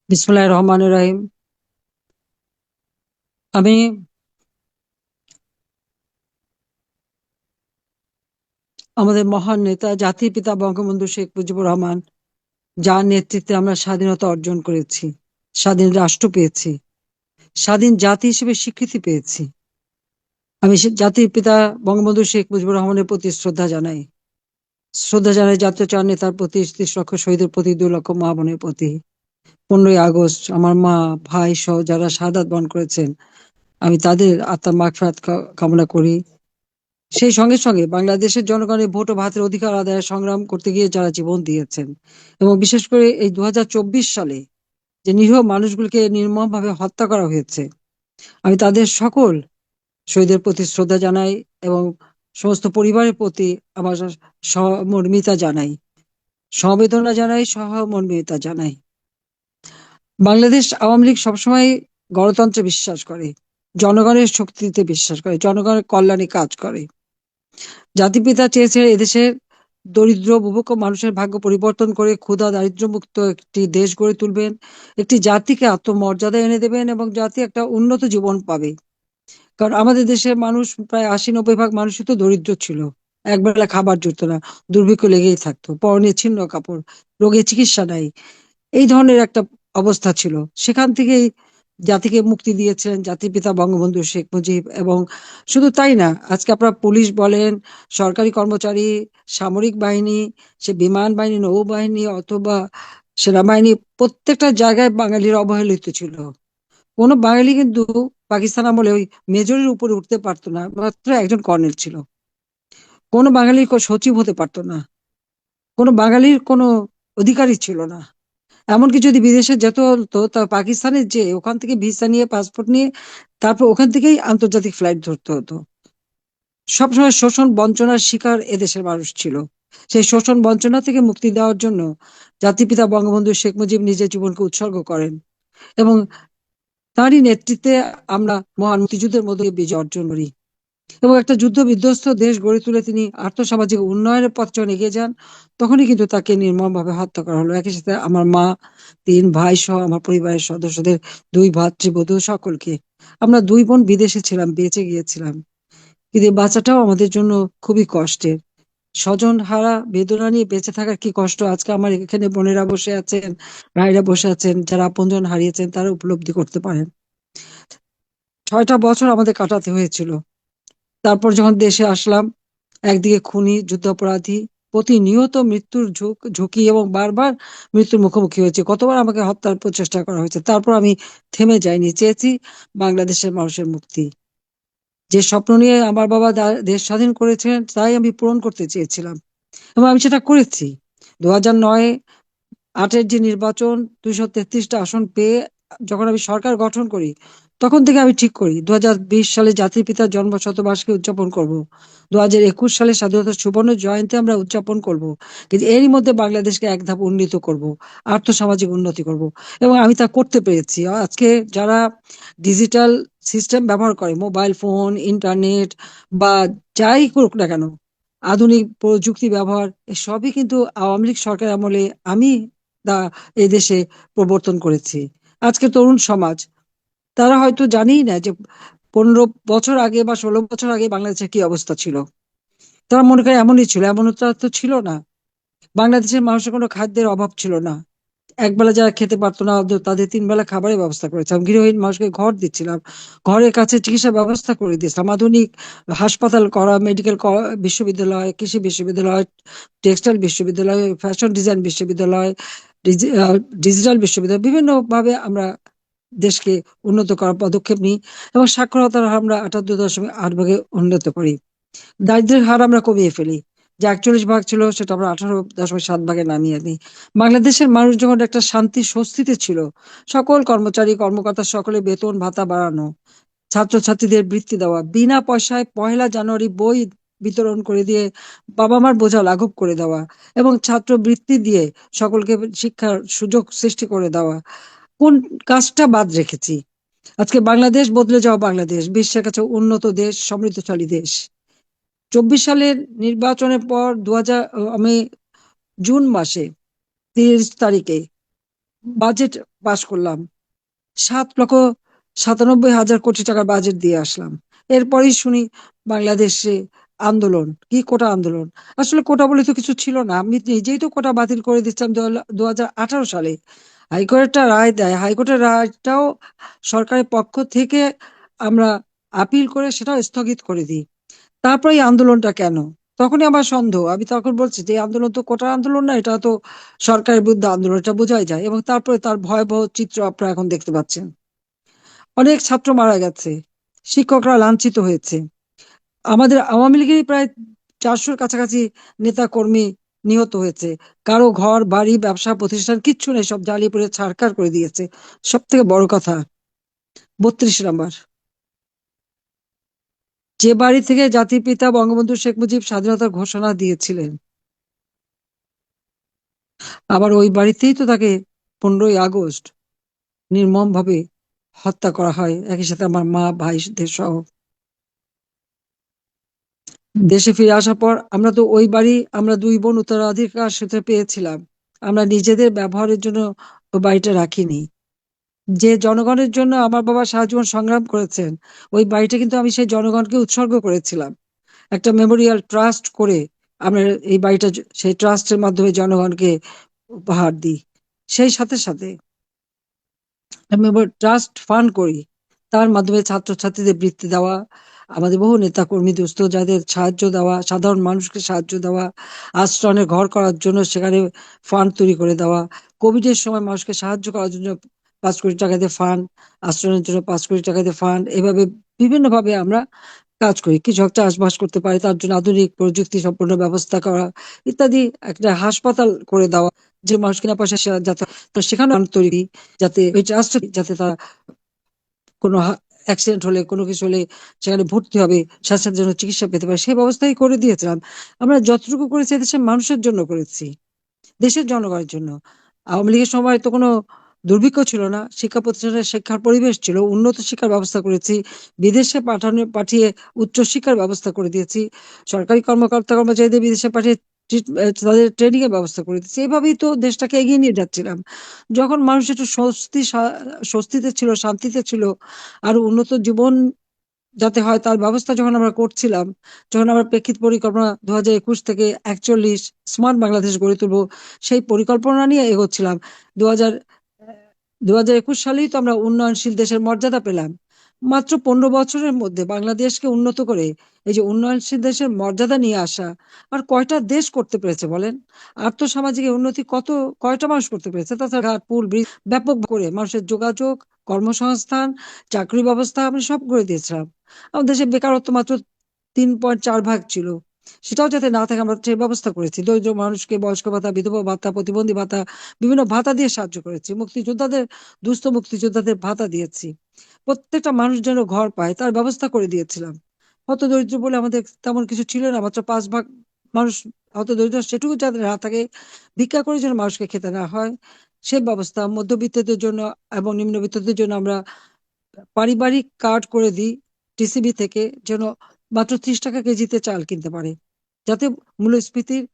বিসমিল্লাহির রহমানির রহিম। আমি আমাদের মহান নেতা জাতির পিতা বঙ্গবন্ধু শেখ মুজিবুর রহমান, যার নেতৃত্বে আমরা স্বাধীনতা অর্জন করেছি, স্বাধীন রাষ্ট্র পেয়েছি, স্বাধীন জাতি হিসেবে স্বীকৃতি পেয়েছি। আমি জাতির পিতা বঙ্গবন্ধু শেখ মুজিবুর রহমানের প্রতি শ্রদ্ধা জানাই জাতীয় চার নেতার প্রতি, ৩০ লক্ষ শহীদের প্রতি, 2 লক্ষ মা বোনের প্রতি। 15ই আগস্ট আমার মা, ভাই সহ যারা শাহাদাত বরণ করেছেন, আমি তাদের আত্মার মাগফিরাত কামনা করি। সেই সঙ্গে সঙ্গে বাংলাদেশের জনগণের ভোট ও ভাতের অধিকার আদায়ে সংগ্রাম করতে গিয়ে যারা জীবন দিয়েছেন, এবং বিশেষ করে এই 2024 সালে যে নিরীহ মানুষগুলোকে নির্মমভাবে হত্যা করা হয়েছে, আমি তাদের সকল শহীদের প্রতি শ্রদ্ধা জানাই এবং সমস্ত পরিবারের প্রতি আমার সহমর্মিতা জানাই, সমবেদনা জানাই, সহমর্মিতা জানাই। বাংলাদেশ আওয়ামী লীগ সবসময় গণতন্ত্রে বিশ্বাস করে, জনগণের শক্তিতে বিশ্বাস করে, জনগণের কল্যাণে কাজ করে। জাতিপিতা চেয়েছে এদেশের দরিদ্র বুভুক্ষ মানুষের ভাগ্য পরিবর্তন করে ক্ষুধা দারিদ্র্যমুক্ত একটি দেশ গড়ে তুলবেন, একটি জাতিকে আত্মমর্যাদা এনে দেবেন এবং জাতি একটা উন্নত জীবন পাবে। কারণ আমাদের দেশের মানুষ প্রায় 80-90 ভাগ মানুষই তো দরিদ্র ছিল। একবেলা খাবার জুটতো না, দুর্ভিক্ষ লেগেই থাকতো, পরনে ছিন্ন কাপড়, রোগের চিকিৎসা নাই, এই ধরনের একটা অবস্থা ছিল। সেখান থেকেই জাতিকে মুক্তি দিয়েছিলেন জাতির পিতা বঙ্গবন্ধু শেখ মুজিব। এবং শুধু তাই না, আজকে আপনারা পুলিশ বলেন, সরকারি কর্মচারী, সামরিক বাহিনী, সে বিমান বাহিনী, নৌবাহিনী অথবা সেনাবাহিনী, প্রত্যেকটা জায়গায় বাঙালিরা অবহেলিত ছিল। কোনো বাঙালি কিন্তু পাকিস্তান আমলে ওই মেজরের উপরে উঠতে পারতো না, মাত্র একজন কর্নেল ছিল। কোনো বাঙালির সচিব হতে পারতো না, কোনো বাঙালির কোনো অধিকারই ছিল না। এমনকি যদি বিদেশে যেতে হতো, তা পাকিস্তানের যে ওখান থেকে ভিসা নিয়ে, পাসপোর্ট নিয়ে, তারপর ওখান থেকেই আন্তর্জাতিক ফ্লাইট ধরতে হতো। সবসময় শোষণ বঞ্চনার শিকার এদেশের মানুষ ছিল। সেই শোষণ বঞ্চনা থেকে মুক্তি দেওয়ার জন্য জাতিপিতা বঙ্গবন্ধু শেখ মুজিব নিজের জীবনকে উৎসর্গ করেন, এবং তারই নেতৃত্বে আমরা মহান মুক্তিযুদ্ধের মধ্যে দিয়ে বিজয় অর্জন করি এবং একটা যুদ্ধ বিধ্বস্ত দেশ গড়ে তুলে তিনি আর্থসামাজিক উন্নয়নের পথ যখন এগিয়ে যান, তখনই কিন্তু তাকে নির্মমভাবে হত্যা করা হলো। একই সাথে আমার মা, 3 ভাই সহ আমার পরিবারের সদস্যদের, 2 ভাতৃবধূ সকলকে। আমরা 2 বোন বিদেশে ছিলাম, বেঁচে গিয়েছিলাম, কিন্তু এই বাচ্চাটাও আমাদের জন্য খুবই কষ্টের। স্বজন হারা বেদনা নিয়ে বেঁচে থাকার কি কষ্ট, আজকে আমার এখানে বোনেরা বসে আছেন, ভাইরা বসে আছেন, যারা আপনজন হারিয়েছেন, তারা উপলব্ধি করতে পারেন। 6টা বছর আমাদের কাটাতে হয়েছিল। তারপর যখন দেশে আসলাম, একদিকে খুনি, যুদ্ধাপরাধী, প্রতিনিয়ত মৃত্যুর ঝুঁকি এবং বারবার মৃত্যুর মুখোমুখি হয়েছে, কতবার আমাকে হত্যার প্রচেষ্টা করা হয়েছে, তারপর আমি থেমে যাইনি, চেয়েছি বাংলাদেশের মানুষের মুক্তি। যে স্বপ্ন নিয়ে আমার বাবা দেশ স্বাধীন করেছিলেন, তাই আমি পূরণ করতে চেয়েছিলাম, এবং আমি সেটা করেছি। 2009 8-এর যে নির্বাচন, 233টা আসন পেয়ে যখন আমি সরকার গঠন করি, তখন থেকে আমি ঠিক করি 2020 সালে জাতির পিতার জন্ম শতবার্ষিকী উদযাপন করব, 2021 সালে স্বাধীনতার সুবর্ণ জয়ন্তী আমরা উদযাপন করব, কিন্তু এরই মধ্যে বাংলাদেশকে এক ধাপ উন্নীত করব, আর্থসামাজিক উন্নতি করব, এবং আমি তা করতে পেরেছি। আজকে যারা ডিজিটাল সিস্টেম ব্যবহার করে, মোবাইল ফোন, ইন্টারনেট বা যাই করুক না কেন, আধুনিক প্রযুক্তি ব্যবহার, সবই কিন্তু আওয়ামী লীগ সরকার আমলে আমি দা এই দেশে প্রবর্তন করেছি। আজকে তরুণ সমাজ, তারা হয়তো জানেই না যে 15 বছর আগে বা 16 বছর আগে বাংলাদেশের কি অবস্থা ছিল। তারা মনে করে এমনই ছিল, এমনটা তো ছিল না। বাংলাদেশের মানুষের কোনো খাদ্যের অভাব ছিল না। একবেলা যারা খেতে পারতো না, তাদের 3 বেলা খাবারের ব্যবস্থা করেছিলাম, গৃহহীন মানুষকে ঘর দিচ্ছিলাম, ঘরের কাছে চিকিৎসা ব্যবস্থা করে দিয়েছিলাম, আধুনিক হাসপাতাল করা, মেডিকেল বিশ্ববিদ্যালয়, কৃষি বিশ্ববিদ্যালয়, টেক্সটাইল বিশ্ববিদ্যালয়, ফ্যাশন ডিজাইন বিশ্ববিদ্যালয়, ডিজিটাল বিশ্ববিদ্যালয়, বিভিন্ন ভাবে আমরা দেশকে উন্নত করার পদক্ষেপ নিই, এবং সাক্ষরতার হার আমরা 78.8 ভাগে উন্নত করি। দারিদ্র্যের হার আমরা কমিয়ে ফেলি, যে 41 ভাগ ছিল সেটা আমরা 18.7 ভাগে নামিয়ে দিই। বাংলাদেশের মানুষ যখন একটা শান্তি স্বস্তিতে ছিল, সকল কর্মচারী কর্মকর্তা সকলে বেতন ভাতা বাড়ানো, ছাত্রছাত্রীদের বৃত্তি দেওয়া, বিনা পয়সায় 1লা জানুয়ারি বই বিতরণ করে দিয়ে বাবা মার বোঝা লাঘব করে দেওয়া, এবং ছাত্র বৃত্তি দিয়ে সকলকে শিক্ষার সুযোগ সৃষ্টি করে দেওয়া, কোন কাজটা বাদ রেখেছি? আজকে বাংলাদেশ বদলে যাওয়া বাংলাদেশ, বিশ্বের কাছে উন্নত দেশ, সমৃদ্ধশালী দেশ। 24 সালের নির্বাচনের পর আমি জুন মাসে 30 তারিখে বাজেট পাশ করলাম, 7,97,000 কোটি টাকার বাজেট দিয়ে আসলাম। এরপরেই শুনি বাংলাদেশে আন্দোলন, কি কোটা আন্দোলন। আসলে কোটা বলে তো কিছু ছিল না, আমি নিজেই তো কোটা বাতিল করে দিচ্ছিলাম 2018 সালে। হাইকোর্ট একটা রায় দেয়, হাইকোর্টের রায়টাও সরকারের পক্ষ থেকে আমরা আপিল করে সেটাও স্থগিত করে দিই। তারপরে এই আন্দোলনটা কেন? তখনই আমার সন্দেহ, আমি তখন বলছি যে এই আন্দোলন তো কোটার আন্দোলন না, এটা তো সরকারের বিরুদ্ধে আন্দোলন, এটা বোঝাই যায়। এবং তারপরে তার ভয়াবহ চিত্র আপনারা এখন দেখতে পাচ্ছেন। অনেক ছাত্র মারা গেছে, শিক্ষকরা লাঞ্ছিত হয়েছে, আমাদের আওয়ামী লীগের প্রায় 400-র কাছাকাছি নেতা কর্মী নিহত হয়েছে। কারো ঘর বাড়ি ব্যবসা প্রতিষ্ঠান কিচ্ছু নেই, সব জ্বালিয়ে পুড়ে ছারখার করে দিয়েছে। সব থেকে বড় কথা, 32 নম্বর, যে বাড়ি থেকে জাতির পিতা বঙ্গবন্ধু শেখ মুজিব স্বাধীনতার ঘোষণা দিয়েছিলেন, আবার ওই বাড়িতেই তো তাকে 15ই আগস্ট নির্মম ভাবে হত্যা করা হয়, একই সাথে আমার মা ভাইদের সহ। দেশে ফিরে আসার পর আমরা তো ওই বাড়ি, আমরা দুই বোন উত্তরাধিকার সূত্রে পেয়েছিলাম। আমরা নিজেদের ব্যবহারের জন্য ওই বাড়িটা রাখিনি। যে জনগণের জন্য আমার বাবা সারা জীবন সংগ্রাম করেছেন, ওই বাড়িটা কিন্তু আমি সেই জনগণকে উৎসর্গ করেছিলাম। একটা মেমোরিয়াল ট্রাস্ট করে আমরা এই বাড়িটা সেই ট্রাস্টের মাধ্যমে জনগণকে উপহার দিই। সেই সাথে সাথে আমি আবার ট্রাস্ট ফান্ড করি, তার মাধ্যমে ছাত্রছাত্রীদের বৃত্তি দেওয়া, আমাদের বহু নেতা কর্মী দুস্থ যাদের সাহায্য দেওয়া, সাধারণ মানুষকে সাহায্য দেওয়া, আশ্রয়ের ঘর করার জন্য সেখানে ফান্ড তৈরি করে দেওয়া, কোভিডের সময় মানুষকে সাহায্য করার জন্য 5 কোটি টাকা দিয়ে ফান্ড, আশ্রয়ের জন্য 5 কোটি টাকা দিয়ে ফান্ড, এভাবে বিভিন্ন ভাবে আমরা কাজ করি। কৃষক চাষবাস করতে পারে তার জন্য আধুনিক প্রযুক্তি সম্পন্ন ব্যবস্থা করা ইত্যাদি। একটা হাসপাতাল করে দেওয়া, যে মানুষ কিনা পয়সা যাতে, তো সেখানে fund তৈরি, যাতে ওই ট্রাস্ট, যাতে তারা কোনো অ্যাক্সিডেন্ট হলে কোনো কিছু হলে সেখানে ভর্তি হবে, স্বাস্থ্যের জন্য চিকিৎসা পেতে পারে, সেই ব্যবস্থাই করে দিয়েছিলাম। আমরা যতটুকু করেছি দেশের মানুষের জন্য করেছি, দেশের জনগণের জন্য। আওয়ামী লীগের সময় তো কোনো দুর্ভিক্ষ ছিল না, শিক্ষা প্রতিষ্ঠানের শিক্ষার পরিবেশ ছিল, উন্নত শিক্ষার ব্যবস্থা করেছি, বিদেশে পাঠিয়ে উচ্চ শিক্ষার ব্যবস্থা করে দিয়েছি, সরকারি কর্মকর্তা কর্মচারীদের বিদেশে পাঠিয়ে তাদের ট্রেনিং এর ব্যবস্থা করে দিচ্ছি। এভাবেই তো দেশটাকে এগিয়ে নিয়ে যাচ্ছিলাম। যখন মানুষ একটু স্বস্তিতে ছিল, শান্তিতে ছিল, আর উন্নত জীবন যাতে হয় তার ব্যবস্থা যখন আমরা করছিলাম, যখন আমরা প্রেক্ষিত পরিকল্পনা 2021 থেকে 41 স্মার্ট বাংলাদেশ গড়ে তুলবো সেই পরিকল্পনা নিয়ে এগোচ্ছিলাম। 2021 সালেই তো আমরা উন্নয়নশীল দেশের মর্যাদা পেলাম। মাত্র 15 বছরের মধ্যে বাংলাদেশকে উন্নত করে এই যে উন্নয়নশীল দেশের মর্যাদা নিয়ে আসা, আর কয়টা দেশ করতে পেরেছে বলেন? আর্থসামাজিক এই উন্নতি কয়টা মানুষ করতে পেরেছে? তাছাড়া ঘাট পুল ব্রিজ ব্যাপক করে মানুষের যোগাযোগ, কর্মসংস্থান, চাকরি ব্যবস্থা আমি সব করে দিয়েছিলাম। আমাদের দেশে বেকারত্ব মাত্র 3.4% ছিল, সেটাও যাতে না থাকে আমরা সেই ব্যবস্থা করেছি। দরিদ্র মানুষকে বয়স্ক ভাতা, বিধবা ভাতা, প্রতিবন্ধী ভাতা, বিভিন্ন ভাতা দিয়ে সাহায্য করেছি। মুক্তিযোদ্ধাদের, দুস্থ মুক্তিযোদ্ধাদের ভাতা দিয়েছি। প্রত্যেকটা মানুষ যেন ঘর পায় তার ব্যবস্থা করে দিয়েছিলাম। হত দরিদ্র বলে আমাদের তেমন কিছু ছিল না, মাত্র 5 ভাগ মানুষ হত দরিদ্র, সেটুকু যাদের না থাকে ভিক্ষা করে যেন মানুষকে খেতে না হয় সে ব্যবস্থা। মধ্যবিত্তদের জন্য এবং নিম্নবিত্তদের জন্য আমরা পারিবারিক কার্ড করে দিই টিসিবি থেকে, যেন মাত্র 30 টাকা কেজিতে চাল কিনতে পারে, যাতে মূল্যস্ফীতির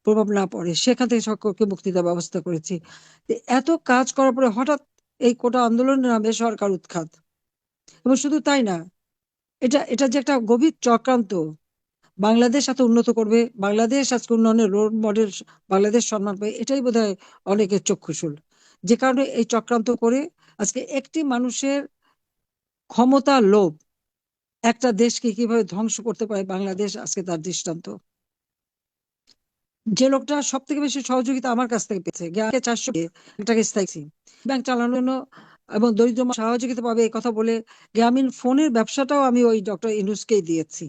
প্রভাব না পড়ে, সেখান থেকে সকলকে মুক্তি দেওয়ার ব্যবস্থা করেছি। তো এত কাজ করার পরে হঠাৎ এই কোটা আন্দোলনের নামে সরকার উৎখাত। এবং শুধু তাই না, এটা এটা যে একটা গভীর চক্রান্ত, বাংলাদেশ এত উন্নত করবে, বাংলাদেশ আজকে উন্নয়নের রোল মডেল, বাংলাদেশ সম্মান পাবে, এটাই বোধহয় অনেকের চক্ষুশূল। যে কারণে এই চক্রান্ত করে আজকে একটি মানুষের ক্ষমতা লোভ একটা দেশকে কিভাবে ধ্বংস করতে পারে, বাংলাদেশ আজকে তার দৃষ্টান্ত। যে লোকটা সব থেকে বেশি সহযোগিতা আমার কাছ থেকে পেয়েছে, গ্রামকে 400 টাকা স্থায়ী ব্যাংক চালানোর জন্য এবং দরিদ্র মানুষ সহযোগিতা পাবে এই কথা বলে গ্রামীণ ফোনের ব্যবসাটাও আমি ওই ডক্টর ইউনূসকেই দিয়েছি।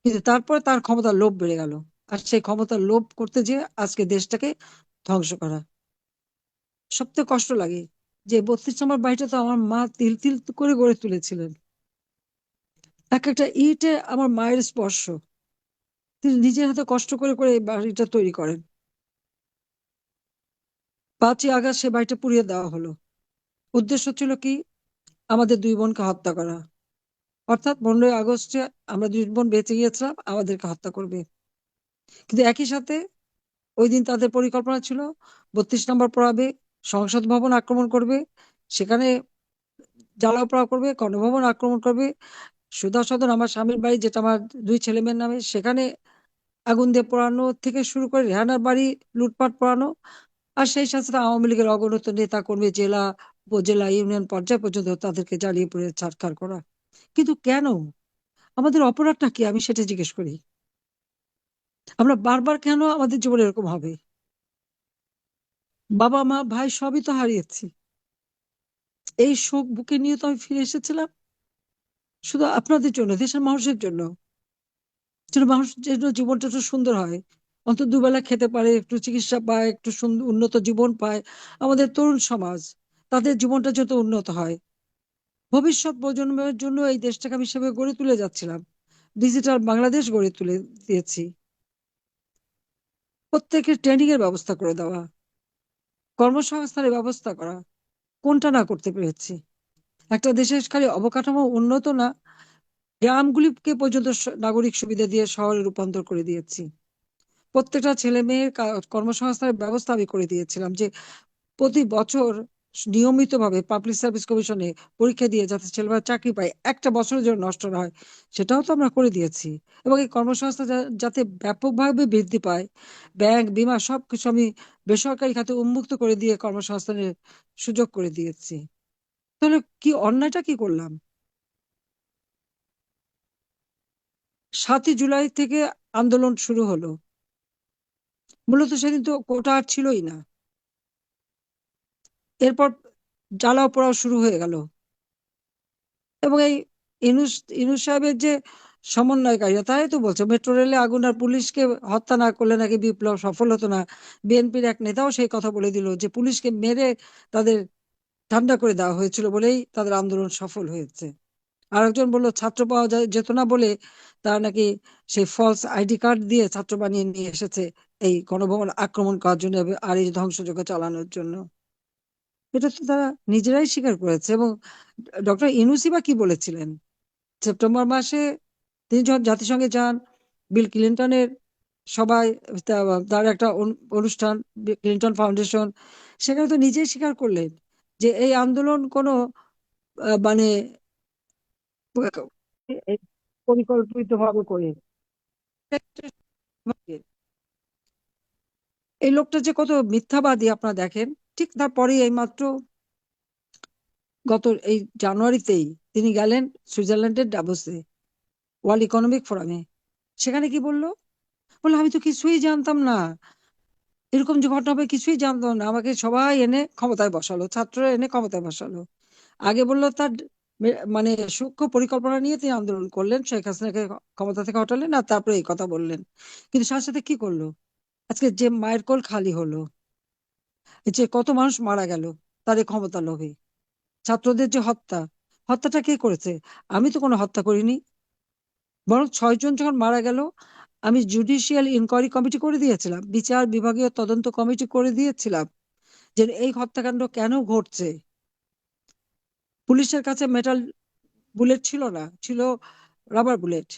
কিন্তু তারপরে তার ক্ষমতার লোভ বেড়ে গেল, আর সেই ক্ষমতার লোভ করতে যে আজকে দেশটাকে ধ্বংস করা। সবথেকে কষ্ট লাগে যে 32 নম্বর বাড়িটা তো আমার মা তিল তিল করে গড়ে তুলেছিলেন। এক একটা ইটে আমার মায়ের স্পর্শ, তিনি নিজের হাতে কষ্ট করে করে এই বাড়িটা তৈরি করেন। 5ই আগস্ট সে বাড়িটা পুড়িয়ে দেওয়া হলো। উদ্দেশ্য ছিল কি? আমাদের দুই বোনকে হত্যা করা। অর্থাৎ 15ই আগস্টে আমরা দুই বোন বেঁচে গিয়েছিলাম, আমাদেরকে হত্যা করবে। কিন্তু একই সাথে ওই দিন তাদের পরিকল্পনা ছিল 32 নম্বর পড়াবে, সংসদ ভবন আক্রমণ করবে, সেখানে জ্বালাও পোড়াও করবে, গণভবন আক্রমণ করবে, সুধা সদন আমার স্বামীর বাড়ি যেটা আমার দুই ছেলে মেয়ের নামে সেখানে আগুন দিয়ে পোড়ানো থেকে শুরু করে রেহানার বাড়ি লুটপাট পোড়ানো। আর সেই সাথে সাথে আওয়ামী লীগের অগণিত নেতা কর্মী জেলা উপজেলা ইউনিয়ন পর্যায় পর্যন্ত তাদেরকে জ্বালিয়ে পুড়ে ছারখার করা। কিন্তু কেন? আমাদের অপরাধটা কি আমি সেটা জিজ্ঞেস করি। আমরা বারবার কেন আমাদের জীবনে এরকম হবে? বাবা মা ভাই সবই তো হারিয়েছি। এই শোক বুকে নিয়ে তো আমি ফিরে এসেছিলাম শুধু আপনাদের জন্য, দেশের মানুষের জন্য, যেন মানুষের যেন জীবনটা একটু সুন্দর হয়, অন্তত দুবেলা খেতে পারে, একটু চিকিৎসা পায়, একটু সুন্দর উন্নত জীবন পায়। আমাদের তরুণ সমাজ, তাদের জীবনটা যত উন্নত হয়। ভবিষ্যৎ প্রজন্মের জন্য এই দেশটাকে আমি সেভাবে গড়ে তুলে যাচ্ছিলাম। ডিজিটাল বাংলাদেশ গড়ে তুলে দিয়েছি। প্রত্যেকের ট্রেনিং এর ব্যবস্থা করে দেওয়া, কর্মসংস্থানের ব্যবস্থা করা, কোনটা না করতে পেরেছি? একটা দেশের খালি অবকাঠামো উন্নত না, গ্রামগুলিকে পর্যন্ত নাগরিক সুবিধা দিয়ে শহরে রূপান্তর করে দিয়েছি। প্রত্যেকটা ছেলে মেয়ের কর্মসংস্থানের ব্যবস্থা আমি করে দিয়েছিলাম, যে প্রতি বছর নিয়মিতভাবে পাবলিক সার্ভিস কমিশনে পরীক্ষা দিয়ে যাতে ছেলেমেয়েরা চাকরি পায়, একটা বছরের জন্য নষ্ট না হয়, সেটাও তো আমরা করে দিয়েছি। এবং এই কর্মসংস্থান যাতে ব্যাপকভাবে বৃদ্ধি পায়, ব্যাংক বিমা সবকিছু আমি বেসরকারি খাতে উন্মুক্ত করে দিয়ে কর্মসংস্থানের সুযোগ করে দিয়েছি। তাহলে কি অন্যায়টা কি করলাম? 7ই জুলাই থেকে আন্দোলন শুরু হলো। মূলত সেদিন তো কোটা আর ছিলই না। এরপর জ্বালাও পোড়াও শুরু হয়ে গেল। এবং এই ইনুস ইনুস সাহেবের যে সমন্বয়কারীরা তাই তো বলছে মেট্রো রেলে আগুন আর পুলিশকে হত্যা না করলে নাকি বিপ্লব সফল হতো না। বিএনপির এক নেতাও সেই কথা বলে দিল যে পুলিশকে মেরে তাদের ঠান্ডা করে দেওয়া হয়েছিল বলেই তাদের আন্দোলন সফল হয়েছে। আরেকজন বলল ছাত্র পাওয়া যেত না বলে তারা নাকি সেই ফলস আইডি কার্ড দিয়ে ছাত্র বানিয়ে নিয়ে এসেছে এই গণভবন আক্রমণ করার জন্য আর এই ধ্বংসযজ্ঞ চালানোর জন্য। এটা তো তারা নিজেরাই স্বীকার করেছে। এবং ডক্টর ইনুসি বা কি বলেছিলেন? সেপ্টেম্বর মাসে তিনি যখন জাতিসংঘে যান, বিল ক্লিন্টনের সবাই, তার একটা অনুষ্ঠান, ক্লিন্টন ফাউন্ডেশন, সেখানে তো নিজেই স্বীকার করলেন যে এই আন্দোলন কোনো মানে পরিকল্পিত ভাবে করে। এই লোকটা যে কত মিথ্যাবাদী আপনারা দেখেন। ঠিক তারপরে এই মাত্র গত এই জানুয়ারিতেই তিনি গেলেন সুইজারল্যান্ডের ডাভোসে, ওয়ার্ল্ড ইকোনমিক ফোরামে। সেখানে কি বললো? বললো আমি তো কিছুই জানতাম না, এরকম যে ঘটনা হবে কিছুই জানতো না, আমাকে সবাই এনে ক্ষমতায় বসালো, ছাত্ররা এনে ক্ষমতায় বসালো। আগে বললো তার মানে সূক্ষ্ম পরিকল্পনা নিয়ে তিনি আন্দোলন করলেন, শেখ হাসিনাকে ক্ষমতা থেকে হটালেন, আর তারপরে এই কথা বললেন। কিন্তু সাথে সাথে কি করলো? আজকে যে মায়ের কোল খালি হলো, এই যে কত মানুষ মারা গেল তার এই ক্ষমতা লোভে, ছাত্রদের যে হত্যা, হত্যাটা কে করেছে? আমি তো কোনো হত্যা করিনি। বরং 6 জন যখন মারা গেল, আমি জুডিশিয়াল ইনকোয়ারি কমিটি করে দিয়েছিলাম, বিচার বিভাগীয় তদন্ত কমিটি করে দিয়েছিলাম, যে এই হত্যাকাণ্ড কেন ঘটছে। পুলিশের কাছে মেটাল বুলেট ছিল না, ছিল রাবার বুলেট।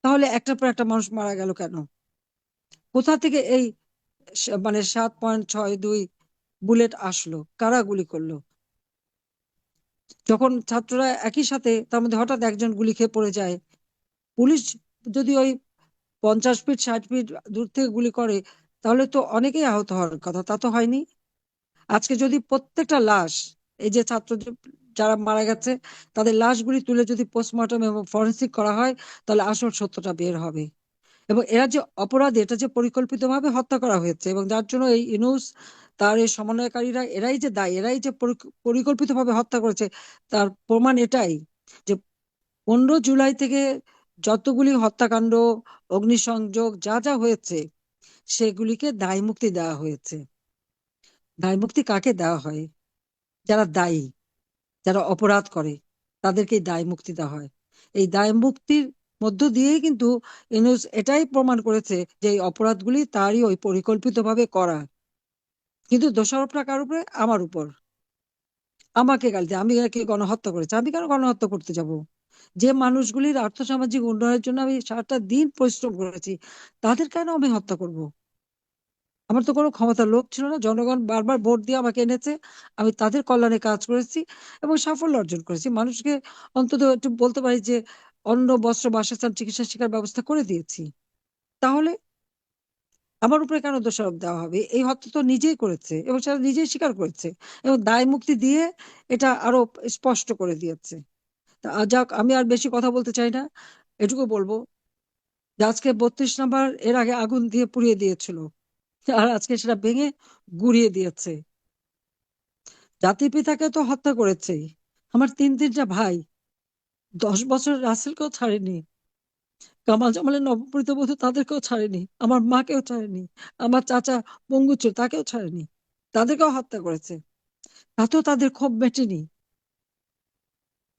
তাহলে একটার পর একটা মানুষ মারা গেল কেন? কোথা থেকে এই মানে 7.62 বুলেট আসলো? কারা গুলি করলো? যখন ছাত্ররা একই সাথে, তার মধ্যে হঠাৎ একজন গুলি খেয়ে পড়ে যায়, পুলিশ যদি ওই 50 ফিট 60 ফিট দূর থেকে গুলি করে, তাহলে তো অনেকেই আহত হওয়ার কথা, তা তো হয়নি। আজকে যদি প্রত্যেকটা লাশ, এই যে ছাত্র যারা মারা গেছে তাদের লাশগুলি তুলে যদি পোস্টমর্টম এবং ফরেন্সিক করা হয়, তাহলে আসল সত্যটা বের হবে। এবং এরা যে অপরাধী, এটা যে পরিকল্পিতভাবে হত্যা করা হয়েছে, এবং যার জন্য এই ইনুস তার এই সমন্বয়কারীরা এরাই যে দায়ী, এরাই যে পরিকল্পিতভাবে হত্যা করেছে, তার প্রমাণ এটাই যে 15 জুলাই থেকে যতগুলি হত্যাকাণ্ড, অগ্নিসংযোগ যা যা হয়েছে, সেগুলিকে দায় মুক্তি দেওয়া হয়েছে। দায় মুক্তি কাকে দেওয়া হয়? যারা দায়ী, যারা অপরাধ করে, তাদেরকেই দায় মুক্তি দেওয়া হয়। এই দায় মুক্তির মধ্য দিয়েই কিন্তু ইউনূস এটাই প্রমাণ করেছে যে এই অপরাধগুলি তারই ওই পরিকল্পিতভাবে করা। কিন্তু দোষারোপটা কার উপরে? আমার উপর। আমাকে গাল দিয়ে আমি একে গণহত্যা করেছি। আমি কেন গণহত্যা করতে যাব? যে মানুষগুলির আর্থসামাজিক উন্নয়নের জন্য আমি সারাটা দিন পরিশ্রম করেছি, তাদের কেন আমি হত্যা করব? আমার তো কোনো ক্ষমতার লোভ ছিল না। জনগণ বারবার ভোট দিয়ে আমাকে এনেছে। আমি তাদের কল্যাণে কাজ করেছি এবং সাফল্য অর্জন করেছি। মানুষকে অন্তত একটু বলতে পারি যে অন্ন, বস্ত্র, বাসস্থান, চিকিৎসা, শিক্ষার ব্যবস্থা করে দিয়েছি। তাহলে আমার উপরে কেন দোষারোপ দেওয়া হবে? এই হত্যা তো নিজেই করেছে এবং সেটা নিজেই স্বীকার করেছে এবং দায় মুক্তি দিয়ে এটা আরো স্পষ্ট করে দিয়েছে। যাক, আমি আর বেশি কথা বলতে চাই না। এটুকু বলবো যে আজকে 32 নম্বর এর আগে আগুন দিয়ে পুড়িয়ে দিয়েছিল, আর আজকে সেটা ভেঙে গুড়িয়ে দিয়েছে। জাতির পিতাকে তো হত্যা করেছেই, আমার তিনটা ভাই, 10 বছর রাসেলকেও ছাড়েনি, কামাল জামালের নবপরিত বধূ তাদেরকেও ছাড়েনি, আমার মাকেও ছাড়েনি, আমার চাচা বঙ্গুচুর তাকেও ছাড়েনি, তাদেরকেও হত্যা করেছে। তাতেও তাদের ক্ষোভ মেটেনি।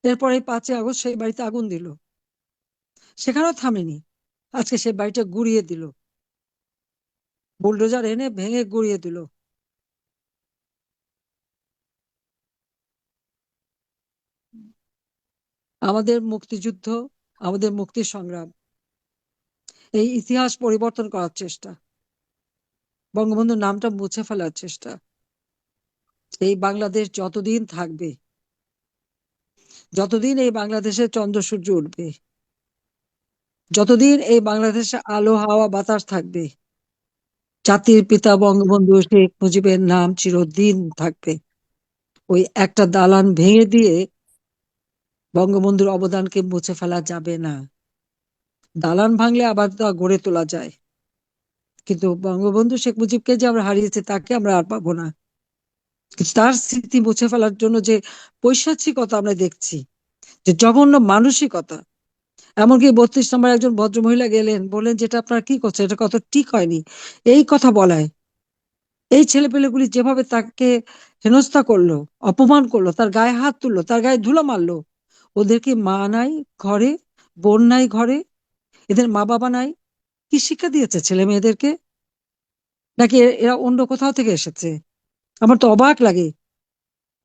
এরপরে 5ই আগস্ট সেই বাড়িতে আগুন দিল, সেখানেও থামেনি। আজকে সেই বাড়িটা গুড়িয়ে দিল, বুলডোজার এনে ভেঙে গুড়িয়ে দিল। আমাদের মুক্তিযুদ্ধ, আমাদের মুক্তির সংগ্রাম, এই ইতিহাস পরিবর্তন করার চেষ্টা, বঙ্গবন্ধুর নামটা মুছে ফেলার চেষ্টা। এই বাংলাদেশ যতদিন থাকবে, যতদিন এই বাংলাদেশে চন্দ্র সূর্য উঠবে, যতদিন এই বাংলাদেশে আলো হাওয়া বাতাস থাকবে, জাতির পিতা বঙ্গবন্ধু শেখ মুজিবের নাম চিরদিন থাকবে। ওই একটা দালান ভেঙে দিয়ে বঙ্গবন্ধুর অবদানকে মুছে ফেলা যাবে না। দালান ভাঙলে আবার তা গড়ে তোলা যায়, কিন্তু বঙ্গবন্ধু শেখ মুজিবকে যে আমরা হারিয়েছি তাকে আমরা আর পাবো না। কিন্তু তার স্মৃতি মুছে ফেলার জন্য যে পৈশাচিকতা আমরা দেখছি, যে জঘন্য মানসিকতা, এমনকি 32 নম্বর একজন ভদ্রমহিলা গেলেন, বললেন যেটা আপনারা কি করছেন, এটা কত ঠিক হয়নি। এই কথা বলায় এই ছেলেপেলেগুলি যেভাবে তাকে হেনস্থা করলো, অপমান করলো, তার গায়ে হাত তুললো, তার গায়ে ধুলো মারলো, ওদের কি মা নাই ঘরে, বোন নাই ঘরে, এদের মা বাবা নাই? কি শিক্ষা দিয়েছে ছেলে মেয়েদেরকে? নাকি এরা অন্য কোথাও থেকে এসেছে? আমার তো অবাক লাগে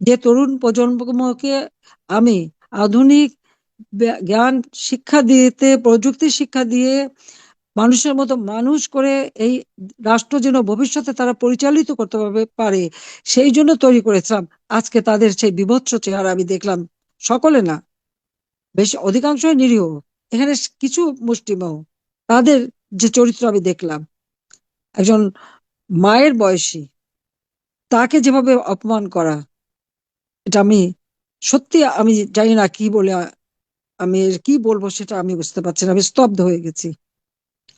যে তরুণ প্রজন্মকে আমি আধুনিক জ্ঞান শিক্ষা দিতে, প্রযুক্তি শিক্ষা দিয়ে মানুষের মতো মানুষ করে এই রাষ্ট্র যেন ভবিষ্যতে তারা পরিচালিত করতে পারে, সেই জন্য তৈরি করেছিলাম। আজকে তাদের সেই বিভৎস চেহারা আমি দেখলাম। সকলে না, বেশ অধিকাংশই নিরীহ, এখানে কিছু মুষ্টিমেয়। তাদের যে চরিত্র আমি দেখলাম, একজন মায়ের বয়সী, তাকে যেভাবে অপমান করা, এটা আমি সত্যি আমি জানি না কি বলে, আমি এর কি বলবো সেটা আমি বুঝতে পারছি না। আমি স্তব্ধ হয়ে গেছি।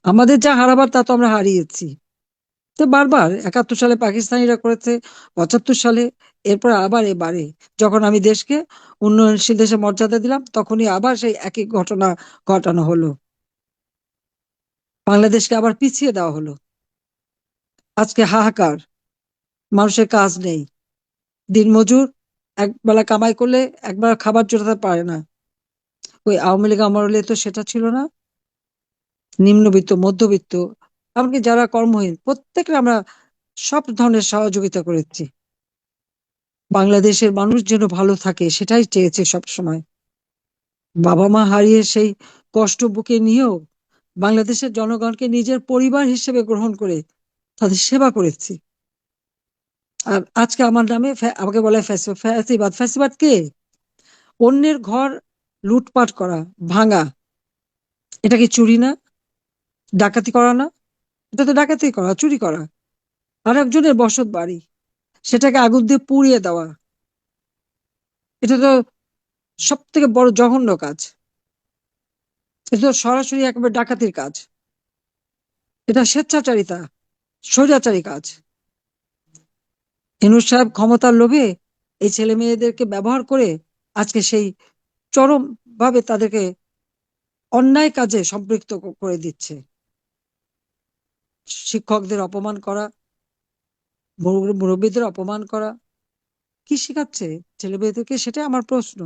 আমাদের যা হারাবার তা তো আমরা হারিয়েছি। তো বারবার 71 সালে পাকিস্তানিরা করেছে, 75 সালে, এরপর আবার এবারে যখন আমি দেশকে উন্নয়নশীল দেশে মর্যাদা দিলাম, তখনই আবার সেই একই ঘটনা ঘটানো হলো। বাংলাদেশকে আবার পিছিয়ে দেওয়া হলো। আজকে হাহাকার, মানুষের কাজ নেই, দিনমজুর, একবেলা কামাই করলে একবেলা খাবার জোটাতে পারে না। ওই আওয়ামী লীগ আমলে তো সেটা ছিল না। নিম্নবিত্ত, মধ্যবিত্ত, এমনকি যারা কর্মহীন, প্রত্যেককে আমরা সব ধরনের সহযোগিতা করেছি। বাংলাদেশের মানুষ যেন ভালো থাকে সেটাই চেয়েছে সব সময়। বাবা মা হারিয়ে সেই কষ্ট বুকে নিয়েও বাংলাদেশের জনগণকে নিজের পরিবার হিসেবে গ্রহণ করে তাদের সেবা করেছি। আর আজকে আমার নামে আমাকে বলে ফ্যাসিবাদ। ফ্যাসিবাদ কে? অন্যের ঘর লুটপাট করা, ভাঙা, এটা কি চুরি না? ডাকাতি করা না? এটা তো ডাকাতি করা, চুরি করা। আর একজনের বসত বাড়ি, সেটাকে আগুন দিয়ে পুড়িয়ে দেওয়া, এটা তো সব থেকে বড় জঘন্য কাজ। এটা তো সরাসরি একেবারে ডাকাতির কাজ। এটা স্বেচ্ছাচারিতা, স্বৈরাচারী কাজ। ইনুস সাহেব ক্ষমতার লোভে এই ছেলে মেয়েদেরকে ব্যবহার করে আজকে সেই চরম ভাবে তাদেরকে অন্যায় কাজে সম্পৃক্ত করে দিচ্ছে। শিক্ষকদের অপমান করা, মুরব্বীদের অপমান করা, কি শিখাচ্ছে ছেলে মেয়েদেরকে? সেটা আমার প্রশ্ন।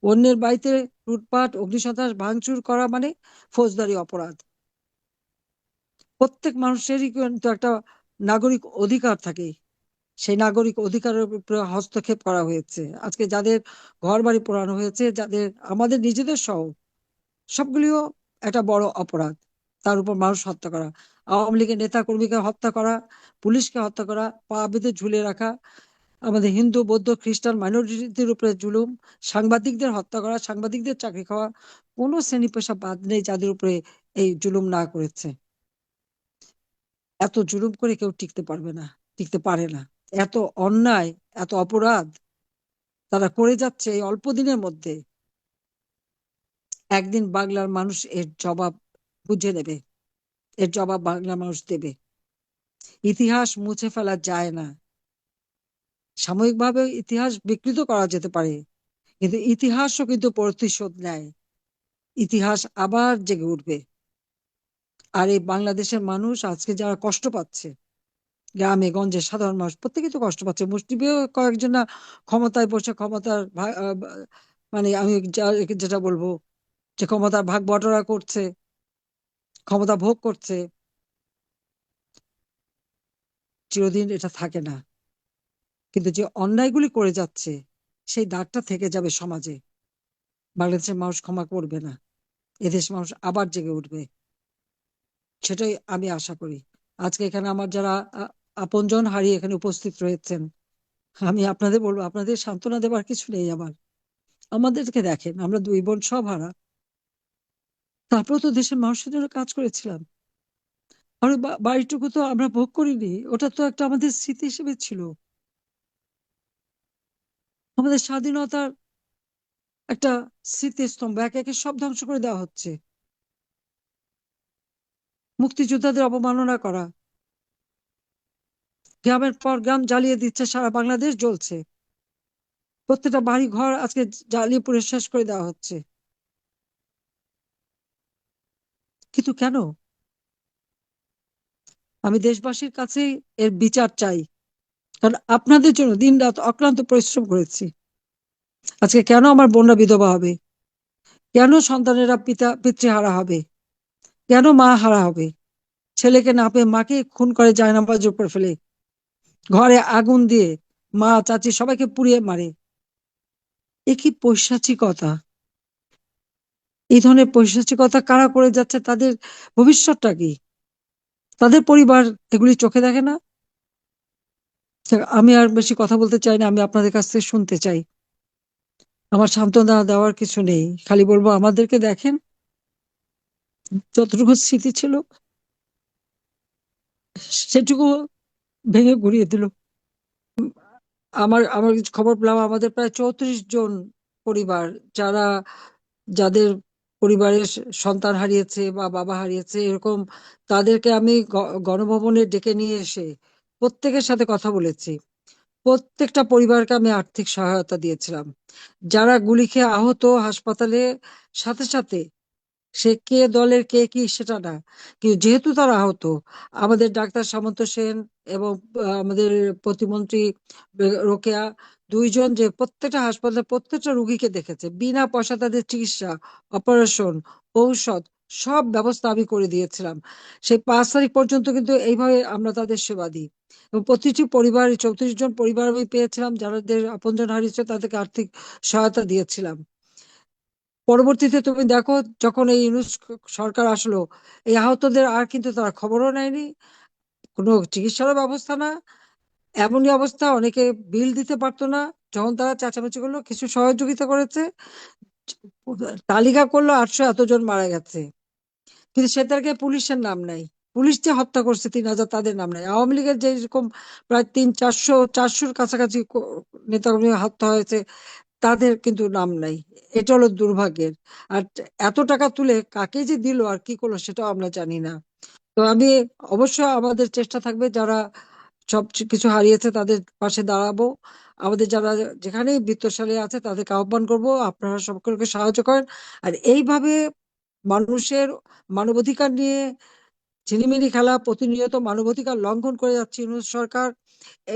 অন্যের বাড়িতে লুটপাট, অগ্নিসন্ত্রাস, ভাঙচুর করা মানে ফৌজদারি অপরাধ। প্রত্যেক মানুষেরই কিন্তু একটা নাগরিক অধিকার থাকে, সেই নাগরিক অধিকারের উপরে হস্তক্ষেপ করা হয়েছে। আজকে যাদের ঘর বাড়ি পোড়ানো হয়েছে, যাদের আমাদের নিজেদের সহ, সবগুলিও একটা বড় অপরাধ। তার উপর মানুষ হত্যা করা। আওয়ামী লীগের নেতা কর্মীকে হত্যা করা, পুলিশকে হত্যা করা, পা বেঁধে ঝুলিয়ে রাখা, আমাদের হিন্দু বৌদ্ধ খ্রিস্টান মাইনরিটির উপরে জুলুম, সাংবাদিকদের হত্যা করা, সাংবাদিকদের চাকরি খাওয়া, কোনো শ্রেণী পেশা বাদ নেই যাদের উপরে এই জুলুম না করেছে। এত জুলুম করে কেউ টিকতে পারবে না, টিকতে পারে না। এত অন্যায়, এত অপরাধ তারা করে যাচ্ছে এই অল্প দিনের মধ্যে। একদিন বাংলার মানুষ এর জবাব বুঝে নেবে, এর জবাব বাংলার মানুষ দেবে। ইতিহাস মুছে ফেলা যায় না। সাময়িকভাবে ইতিহাস বিকৃত করা যেতে পারে, কিন্তু ইতিহাসও কিন্তু প্রতিশোধ নেয়। ইতিহাস আবার জেগে উঠবে। আর এই বাংলাদেশের মানুষ আজকে যারা কষ্ট পাচ্ছে, গ্রামে গঞ্জে সাধারণ মানুষ প্রত্যেকেই তো কষ্ট পাচ্ছে। মুষ্টিমেয় কয়েকজন না ক্ষমতায় বসে ক্ষমতার মানে আমি যেটা বলবো যে ক্ষমতার ভাগ বটরা করছে, ক্ষমতা ভোগ করছে। চিরদিন এটা থাকে না, কিন্তু যে অন্যায়গুলি করে যাচ্ছে সেই দাগটা থেকে যাবে সমাজে। বাংলাদেশের মানুষ ক্ষমা করবে না। এদেশের মানুষ আবার জেগে উঠবে, সেটাই আমি আশা করি। আজকে এখানে আমার যারা আপনজন হারিয়ে এখানে উপস্থিত রয়েছেন, আমি আপনাদের বলবো, আপনাদের সান্ত্বনা দেবার কিছু নেই আমার। আমাদেরকে দেখেন, আমরা দুই বোন সব হারা, তারপরেও তো দেশের মানুষের জন্য কাজ করেছিলাম। আর ওই বাড়িটুকু তো আমরা ভোগ করিনি, ওটা তো একটা আমাদের স্মৃতি হিসেবে ছিল। আমাদের স্বাধীনতার একটা স্মৃতিস্তম্ভ একে একে সব ধ্বংস করে দেওয়া হচ্ছে। মুক্তিযোদ্ধাদের অবমাননা করা, গ্রামের পর গ্রাম জ্বালিয়ে দিচ্ছে, সারা বাংলাদেশ জ্বলছে। প্রত্যেকটা বাড়ি ঘর আজকে জ্বালিয়ে পুড়ে শেষ করে দেওয়া হচ্ছে। কিন্তু কেন? আমি দেশবাসীর কাছে এর বিচার চাই, কারণ আপনাদের জন্য দিন রাত অক্লান্ত পরিশ্রম করেছি। আজকে কেন আমার বোনরা বিধবা হবে? কেন সন্তানেরা পিতৃহারা হবে? কেন মা হারা হবে? ছেলেকে না পেয়ে মাকে খুন করে জায়নামাজের উপর ফেলে, ঘরে আগুন দিয়ে মা চাচি সবাইকে পুড়িয়ে মারে। এ কি পৈশাচিকতা? এই ধরনের পৈশাচিকতা কারা করে যাচ্ছে, তাদের ভবিষ্যৎটা কি? তাদের পরিবার এগুলি চোখে দেখে না? আমি আর বেশি কথা বলতে চাই না, আমি আপনাদের কাছ থেকে শুনতে চাই। আমার সান্ত্বনা দেওয়ার কিছু নেই, খালি বলবো আমাদেরকে দেখেন, যতটুকু স্মৃতি ছিল সেটুকু ভেঙে গুড়িয়ে দিল। আমার আমার কিছু খবর পেলাম, আমাদের প্রায় 34 জন পরিবার, যারা যাদের পরিবারের সন্তান হারিয়েছে বা বাবা হারিয়েছে এরকম, তাদেরকে আমি গণভবনে ডেকে নিয়ে এসে প্রত্যেকের সাথে কথা বলেছি। প্রত্যেকটা পরিবারকে আমি আর্থিক সহায়তা দিয়েছিলাম। যারা গুলি খেয়ে আহত হাসপাতালে, সাথে সাথে সে কে দলের কে কি সেটা না, কিন্তু যেহেতু তারা আহত, আমাদের ডাক্তার সামন্ত সেন এবং আমাদের প্রতিমন্ত্রী রোকেয়া, দুইজন যে প্রত্যেকটা হাসপাতালে প্রত্যেকটা রুগীকে দেখেছে, বিনা পয়সা তাদের চিকিৎসা, অপারেশন, ঔষধ, সব ব্যবস্থা আমি করে দিয়েছিলাম। সেই 5 তারিখ পর্যন্ত কিন্তু এইভাবে আমরা তাদের সেবা দিই। এবং প্রতিটি পরিবার, 34 জন পরিবার আমি পেয়েছিলাম যাদের আপনজন হারিয়েছে, তাদেরকে আর্থিক সহায়তা দিয়েছিলাম। পরবর্তীতে তুমি দেখো, যখন এই ইউনূস সরকার আসলো, এই আহতদের আর কিন্তু তারা খবরও নেয়নি, কোনো চিকিৎসারও ব্যবস্থা না। এমনই অবস্থা, অনেকে বিল দিতে পারতো না, যখন তারা চেঁচামেচি করলো কিছু সহযোগিতা করেছে। তালিকা করলো 800 এতজন মারা গেছে, কিন্তু সে তালিকায় পুলিশের নাম নাই। পুলিশ যে হত্যা করছে 3,000, তাদের নাম নাই। আওয়ামী লীগের যেরকম প্রায় 300-400-400-র কাছাকাছি নেতাকর্মী হত্যা হয়েছে, তাদের কিন্তু নাম নাই। এটা হলো দুর্ভাগ্যের। আর এত টাকা তুলে কাকে যে দিল আর কি করলো সেটাও আমরা জানি না। তো আমি অবশ্যই, আমাদের চেষ্টা থাকবে যারা সব কিছু হারিয়েছে তাদের পাশে দাঁড়াবো। আমাদের যারা যেখানেই বিত্তশালী আছে তাদেরকে আহ্বান করব, আপনারা সকলকে সাহায্য করেন। আর এইভাবে মানুষের মানবাধিকার নিয়ে ঝিলিমিলি খেলা, প্রতিনিয়ত মানবাধিকার লঙ্ঘন করে যাচ্ছে ইউনূস সরকার।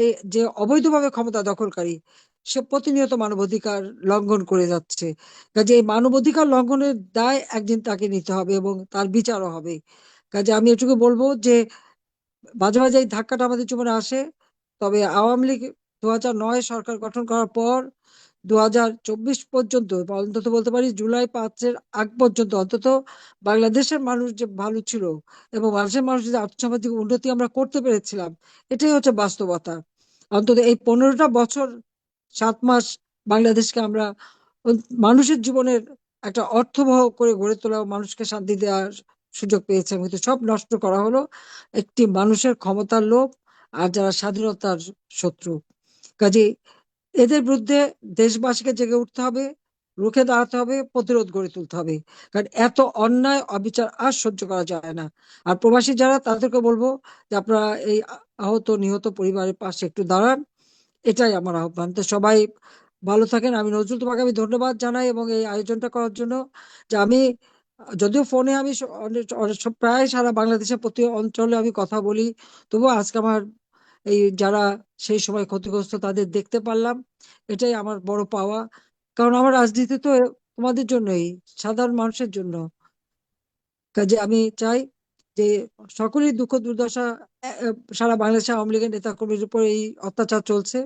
এই যে অবৈধভাবে ক্ষমতা দখলকারী, সে প্রতিনিয়ত মানবাধিকার লঙ্ঘন করে যাচ্ছে। কাজে এই মানবাধিকার লঙ্ঘনের দায় একদিন তাকে নিতে হবে এবং তার বিচারও হবে। কাজে আমি এটুকু বলবো যে মাঝে মাঝে এই ধাক্কাটা আমাদের জীবনে আসে, তবে আওয়ামী লীগ 2009 সরকার গঠন করার পর 2024 পর্যন্ত বা অন্তত বলতে পারি জুলাই 5-এর আগ পর্যন্ত অন্তত বাংলাদেশের মানুষ যে ভালো ছিল এবং বাংলাদেশের মানুষ যে আর্থসামাজিক উন্নতি আমরা করতে পেরেছিলাম, এটাই হচ্ছে বাস্তবতা। অন্তত এই 15টা বছর 7 মাস বাংলাদেশকে আমরা মানুষের জীবনের একটা অর্থবহ করে গড়ে তোলা ও মানুষকে শান্তি দেওয়ার সুযোগ পেয়েছে, কিন্তু সব নষ্ট করা হলো একটি মানুষের ক্ষমতার লোভ আর যারা স্বাধীনতার শত্রু। কাজে এদের বিরুদ্ধে দেশবাসীকে জেগে উঠতে হবে, রুখে দাঁড়াতে হবে, প্রতিরোধ গড়ে তুলতে হবে। কারণ এত অন্যায় অবিচার আর সহ্য করা যায় না। আর প্রবাসী যারা, তাদেরকে বলবো যে আপনারা এই আহত নিহত পরিবারের পাশে একটু দাঁড়ান, এটাই আমার আহ্বান। তো সবাই ভালো থাকেন। আমি নজরুল, তোমাকে আমি ধন্যবাদ জানাই এবং এই আয়োজনটা করার জন্য। যে আমি যদিও ফোনে আমি প্রায় সারা বাংলাদেশের প্রতি অঞ্চলে আমি কথা বলি, তবুও আজকে আমার এই যারা সেই সময় ক্ষতিগ্রস্ত তাদের দেখতে পারলাম, এটাই আমার বড় পাওয়া। কারণ আমার রাজনীতি তো তোমাদের জন্যই, সাধারণ মানুষের জন্য। কাজে আমি চাই যে সকলেই দুঃখ দুর্দশা, সারা বাংলাদেশে আওয়ামী লীগের নেতাকর্মীর উপর এই অত্যাচার চলছে,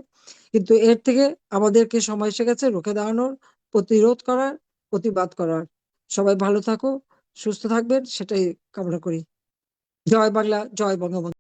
কিন্তু এর থেকে আমাদেরকে সময় এসে গেছে রুখে দাঁড়ানোর, প্রতিরোধ করার, প্রতিবাদ করার। সবাই ভালো থাকো, সুস্থ থাকবেন, সেটাই কামনা করি। জয় বাংলা, জয় বঙ্গবন্ধু।